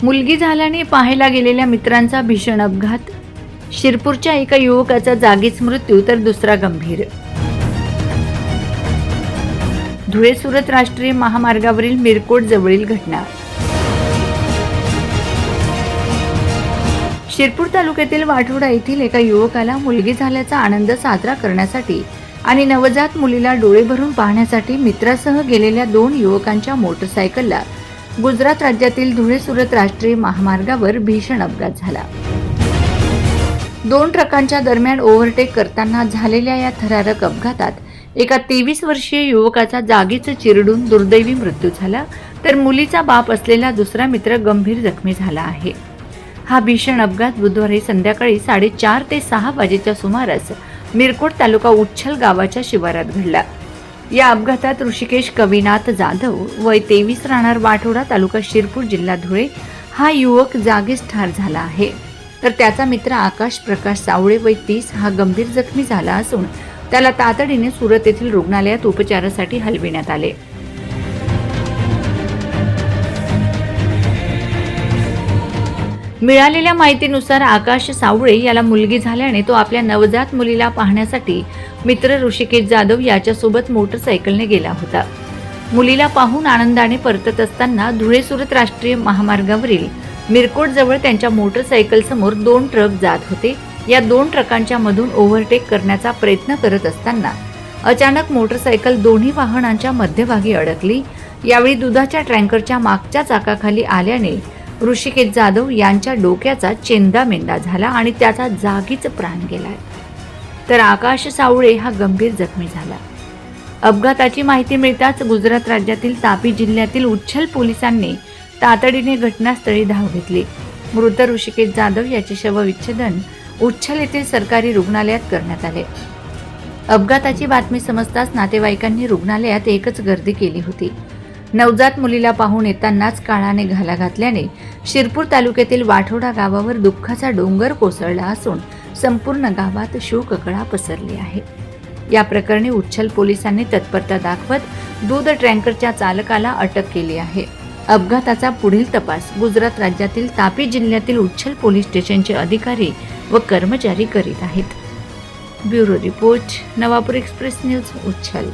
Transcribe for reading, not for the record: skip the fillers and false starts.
मुलगी झाल्याने पाहायला गेलेल्या मित्रांचा भीषण अपघात. शिरपूरच्या एका युवकाचा जागीच मृत्यू तर दुसरा गंभीर. धुळे सुरत राष्ट्रीय महामार्गावरील मिरकोट जवळील घटना. शिरपूर तालुक्यातील वाठोडा येथील एका युवकाला मुलगी झाल्याचा आनंद साजरा करण्यासाठी आणि नवजात मुलीला डोळे भरून पाहण्यासाठी मित्रासह गेलेल्या 2 युवकांच्या मोटरसायकलला गुजरात राज्यातील धुळे सुरत राष्ट्रीय महामार्गावर भीषण अपघात झाला. 2 ट्रकांच्या दरम्यान ओव्हरटेक करताना झालेल्या या थरारक अपघातात एका 23 वर्षीय युवकाचा जागीच चिरडून दुर्दैवी मृत्यू झाला, तर मुलीचा बाप असलेला दुसरा मित्र गंभीर जखमी झाला आहे. हा भीषण अपघात बुधवारी संध्याकाळी 4:30 ते 6 वाजेच्या सुमारास मिरकोट तालुका उच्छल गावाच्या शिवारात घडला. या अपघातात ऋषिकेश कविनाथ जाधव वय 23 राहणार वाठोडा तालुका शिरपूर जिल्हा धुळे हा युवक जागीच ठार झाला आहे, तर त्याचा मित्र आकाश प्रकाश सावळे वय 30 हा गंभीर जखमी झाला असून त्याला तातडीने सुरत येथील रुग्णालयात उपचारासाठी हलविण्यात आले. मिळालेल्या माहितीनुसार आकाश सावळे याला मुलगी झाल्याने तो आपल्या नवजात मुलीला पाहण्यासाठी मित्र ऋषिकेश जाधव याच्यासोबत मोटरसायकलने गेला होता. मुलीला पाहून आनंदाने परतत असताना धुळे सुरत राष्ट्रीय महामार्गावरील मिरकोट जवळ त्यांच्या मोटरसायकल समोर 2 ट्रक जात होते. या 2 ट्रकांच्या मधून ओव्हरटेक करण्याचा प्रयत्न करत असताना अचानक मोटरसायकल दोन्ही वाहनांच्या मध्यभागी अडकली. यावेळी दुधाच्या टँकरच्या मागच्या चाकाखाली आल्याने ऋषिकेश जाधव यांच्या डोक्याचा चेंदामेंदा झाला आणि त्याचा जागीच प्राण गेलाय, तर आकाश सावळे हा गंभीर जखमी झाला. अपघाताची माहिती मिळताच गुजरात राज्यातील तापी जिल्ह्यातील उच्छल पोलिसांनी तातडीने घटनास्थळी धाव घेतली. मृत ऋषिकेश जाधव याचे शवविच्छेदन उच्छल येथील सरकारी रुग्णालयात करण्यात आले. अपघाताची बातमी समजताच नातेवाईकांनी रुग्णालयात एकच गर्दी केली होती. नवजात मुलीला पाहून येतानाच काळाने घाला घातल्याने शिरपूर तालुक्यातील वाठोडा गावावर दुःखाचा डोंगर कोसळला असून संपूर्ण गावात शोककळा पसरली आहे. या प्रकरणी उच्छल पोलिसांनी तत्परता दाखवत दूध टँकरच्या चालकाला अटक केली आहे. अपघाताचा पुढील तपास गुजरात राज्यातील तापी जिल्ह्यातील उच्छल पोलीस स्टेशनचे अधिकारी व कर्मचारी करीत आहेत. Bureau report, Navapur express news, उच्छल.